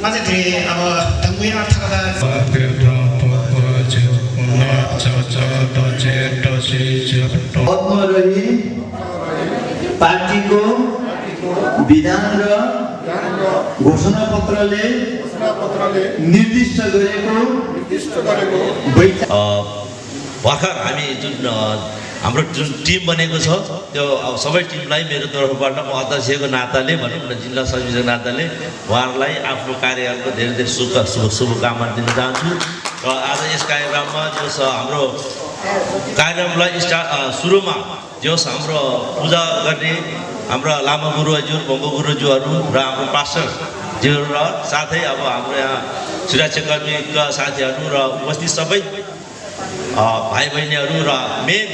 मान्छे धेरै अब ढङ्गै अर्थकथा पद्मरही पार्टीको विधान र घोषणा पत्रले निर्दिष्ट गरेको भर्खर हामी जुन हाम्रो जुन टिम बनेको छ त्यो अब सबै टिमलाई मेरो तर्फबाट म अध्यक्षको नाताले भनौँ न जिल्ला समितिको नाताले उहाँहरूलाई आफ्नो कार्यकालको धेरै धेरै शुभकामना दिन चाहन्छु र आज यस कार्यक्रममा जो हाम्रो कार्यक्रमलाई सुरुमा जोस् हाम्रो पूजा गर्ने हाम्रा लामा गुरु हजुर बङ्गो गुरुज्यूहरू र हाम्रो पास्टरज्यूहरू र साथै अब हाम्रो यहाँ सुरक्षाकर्मीका साथीहरू र उपस्थित सबै भाइ बहिनीहरू र मेन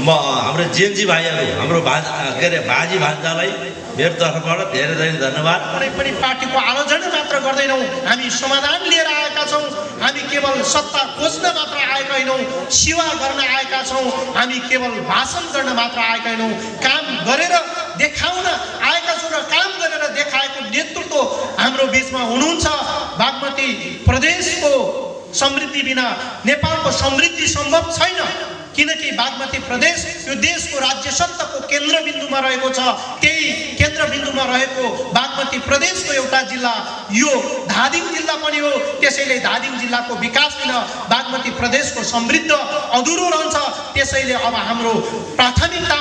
हाम्रो जेएनजी भाइहरू हाम्रो बाजी भान्जालाई मेरो तर्फबाट धेरै धेरै धन्यवाद। कुनै पनि पार्टीको आलोचना मात्र गर्दैनौँ, हामी समाधान लिएर आएका छौँ। हामी केवल सत्ता खोज्न मात्र आएका होइनौँ, सेवा गर्न आएका छौँ। हामी केवल भाषण गर्न मात्र आएका होइनौँ, काम गरेर देखाउन आएका छौँ र काम गरेर देखाएको नेतृत्व हाम्रो बिचमा हुनुहुन्छ। बागमती प्रदेशको समृद्धि बिना नेपालको समृद्धि सम्भव छैन, किनकि बागमती प्रदेश यो देशको राज्य सत्ताको केन्द्रबिन्दुमा रहेको छ। त्यही केन्द्रबिन्दुमा रहेको बागमती प्रदेशको एउटा जिल्ला यो धादिङ जिल्ला पनि हो। त्यसैले धादिङ जिल्लाको विकास बिन बागमती प्रदेशको समृद्ध अधुरो रहन्छ। त्यसैले अब हाम्रो प्राथमिकता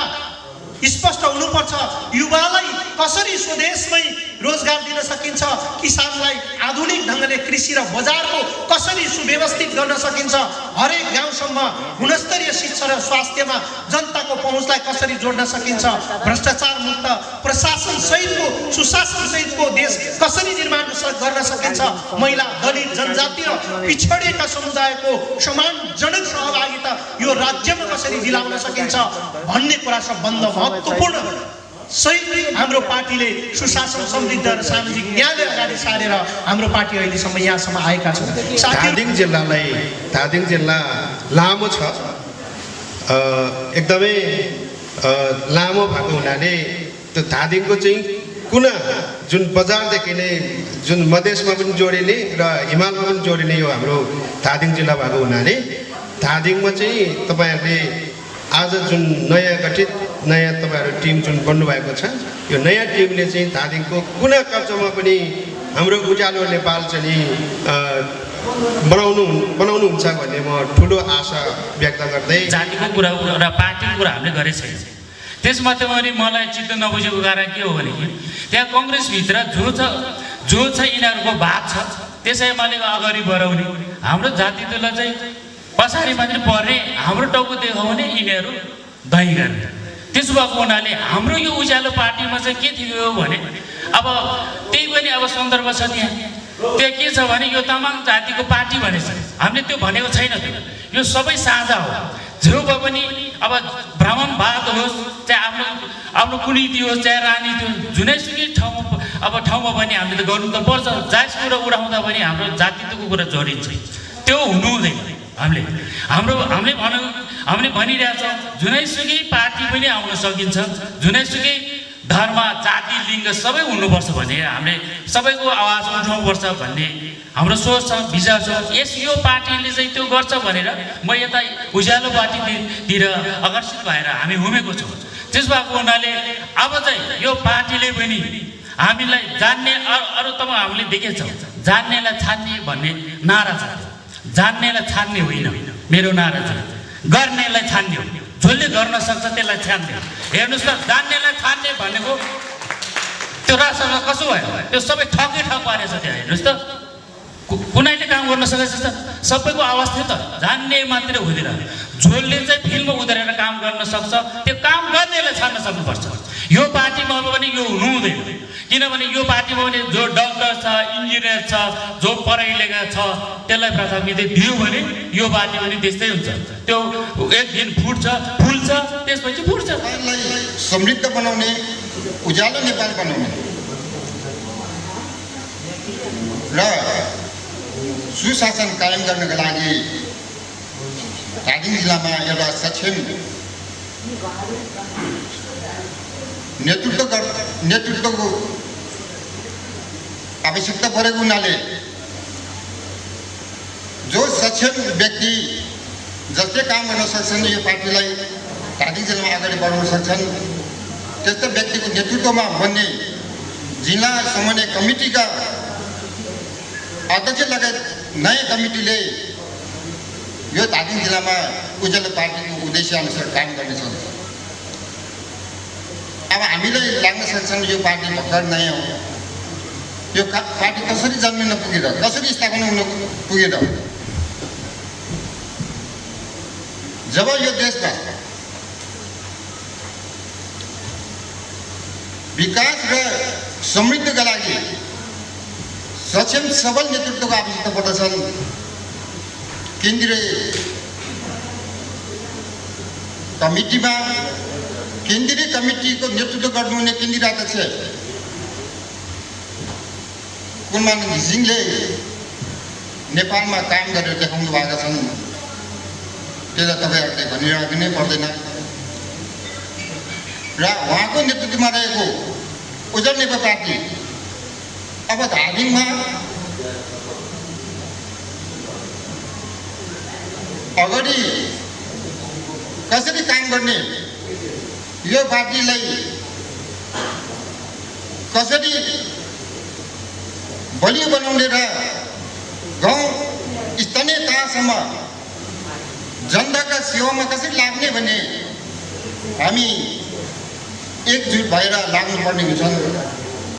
स्पष्ट हुनुपर्छ। युवालाई कसरी स्वदेशमै रोजगार दिन सकिन्छ, किसानलाई आधुनिक ढङ्गले कृषि र बजारको कसरी सुव्यवस्थित गर्न सकिन्छ, हरेक गाउँसम्म गुणस्तरीय शिक्षा र स्वास्थ्यमा जनताको पहुँचलाई कसरी जोड्न सकिन्छ, भ्रष्टाचार मुक्त प्रशासन सहितको सुशासन सहितको देश कसरी निर्माण गर्न सकिन्छ, महिला दलित जनजाति र पिछडिएका समुदायको सम्मानजनक सहभागिता यो राज्यमा कसरी दिलाउन सकिन्छ भन्ने कुरा सबभन्दा महत्त्वपूर्ण सही हाम्रो पार्टीले सुशासन समृद्ध र सामाजिक न्यायलाई अगाडि सारेर हाम्रो पार्टी अहिलेसम्म यहाँसम्म आएका छौँ। धादिङ जिल्ला लामो छ, एकदमै लामो भएको हुनाले त्यो धादिङको चाहिँ कुना जुन बजारदेखि नै जुन मधेसमा पनि जोडिने र हिमालमा पनि जोडिने यो हाम्रो धादिङ जिल्ला भएको हुनाले धादिङमा चाहिँ तपाईँहरूले आज जुन नयाँ गठित तपाईँहरू टिम जुन बन्नुभएको छ, यो नयाँ टिमले चाहिँ धादिङको कुना काप्चामा पनि हाम्रो उज्यालो नेपाल चाहिँ बनाउनुहुन्छ भन्ने म ठुलो आशा व्यक्त गर्दै जातिको कुरा र पार्टीको कुरा हामीले गरेको छैन। त्यसमध्ये पनि मलाई चित्त नबुझेको कारण के हो भने त्यहाँ कङ्ग्रेसभित्र जो छ यिनीहरूको भाग छ, त्यसैले अगाडि बढाउने हाम्रो जातित्वलाई चाहिँ पछाडि मात्रै पर्ने, हाम्रो टाउको देखाउने यिनीहरू दही गर्ने। त्यसो भएको हुनाले हाम्रो यो उज्यालो पार्टीमा चाहिँ के थियो भने अब त्यही पनि अब सन्दर्भ छ त्यहाँ के छ भने यो तामाङ जातिको पार्टी भनेछ, हामीले त्यो भनेको छैन। त्यो यो सबै साझा हो। जो भए पनि अब ब्राह्मणवाद होस्, चाहे आफ्नो कुनीति होस्, चाहे राजनीति होस्, जुनैसुकै ठाउँमा पनि हामीले त गर्नु त पर्छ। जायज कुरा उडाउँदा पनि हाम्रो जातित्वको कुरा जोडिन्छ, त्यो हुनु हुँदैन। हामीले भनिरहेछौँ जुनैसुकै पार्टी पनि आउन सकिन्छ, जुनैसुकै धर्म जाति लिङ्ग सबै हुनुपर्छ भने हामीले सबैको आवाज उठाउनुपर्छ भन्ने हाम्रो सोच छ, विचार छ। यो पार्टीले चाहिँ त्यो गर्छ भनेर म यता उज्यालो पार्टीतिर आकर्षित भएर हामी घुमेको छौँ। त्यस भएको हुनाले अब चाहिँ यो पार्टीले पनि हामीलाई जान्ने अरू त हामीले देखेछौँ, जान्नेलाई छान्ने भन्ने नारा छ। जान्नेलाई छान्ने होइन मेरो नारा छ, गर्नेलाई छान्ने हो। जसले गर्न सक्छ त्यसलाई छान्ने। हेर्नुहोस् त, जान्नेलाई छान्ने भनेको त्यो राष्ट्रमा कसो भयो? त्यो सबै ठकै ठक पारेछ। त्यहाँ हेर्नुहोस् त, कुनैले काम गर्न सकेछ त? सबैको आवाज थियो त, जान्ने मात्रै हुँदैन। जसले चाहिँ फिल्डमा उतारेर काम गर्न सक्छ त्यो काम गर्नेलाई छान्न सक्नुपर्छ। यो पार्टीमा पनि यो हुनु हुँदैन, किनभने यो पार्टीमा पनि जो डक्टर छ, इन्जिनियर छ, जो पढाइ लेखा छ त्यसलाई प्राथमिकता दियो भने यो पार्टी पनि त्यस्तै हुन्छ। त्यो एक दिन फुल्छ त्यसपछि फुट्छ। समृद्ध बनाउने, उज्यालो नेपाल बनाउने र सुशासन कायम गर्नका लागि धादिङ जिल्लामा एउटा सक्षम नेतृत्वको आवश्यकता परेको हुनाले जो सक्षम व्यक्ति जसले काम गर्न सक्छन् यो पार्टीलाई धादिङ जिल्लामा अगाडि बढाउन सक्छन् त्यस्ता व्यक्तिको नेतृत्वमा बन्ने जिल्ला समन्वय कमिटीका अध्यक्ष लगायत नयाँ कमिटीले यो धादिङ जिल्लामा उज्यालो पार्टीको उद्देश्य अनुसार काम गर्नेछन्। अब हामीलाई लाग्न सक्छन् यो पार्टी भर्खर नयाँ हो, यो पार्टी कसरी जन्मिन पुगेर कसरी स्थापना हुन पुगेर जब यो देशमा विकास र समृद्धिका लागि सक्षम सबल नेतृत्वको आवश्यकता पर्दछन्। केन्द्रीय कमिटीको नेतृत्व गर्नुहुने केन्द्रीय अध्यक्ष कुलमान घिसिङले नेपालमा काम गरेर देखाउनु भएका छन्। त्यसलाई तपाईँहरूले भनिराख्नु नै पर्दैन र उहाँको नेतृत्वमा रहेको उज्जवल नेपाल पार्टी अब धादिङमा अगाडि कसरी काम गर्ने, यो पार्टीलाई कसरी बलियो बनाउने र गाउँ स्थानीय तहसम्म जनताका सेवामा कसरी लाग्ने भन्ने हामी एकजुट भएर लाग्नुपर्ने हुन्छन्।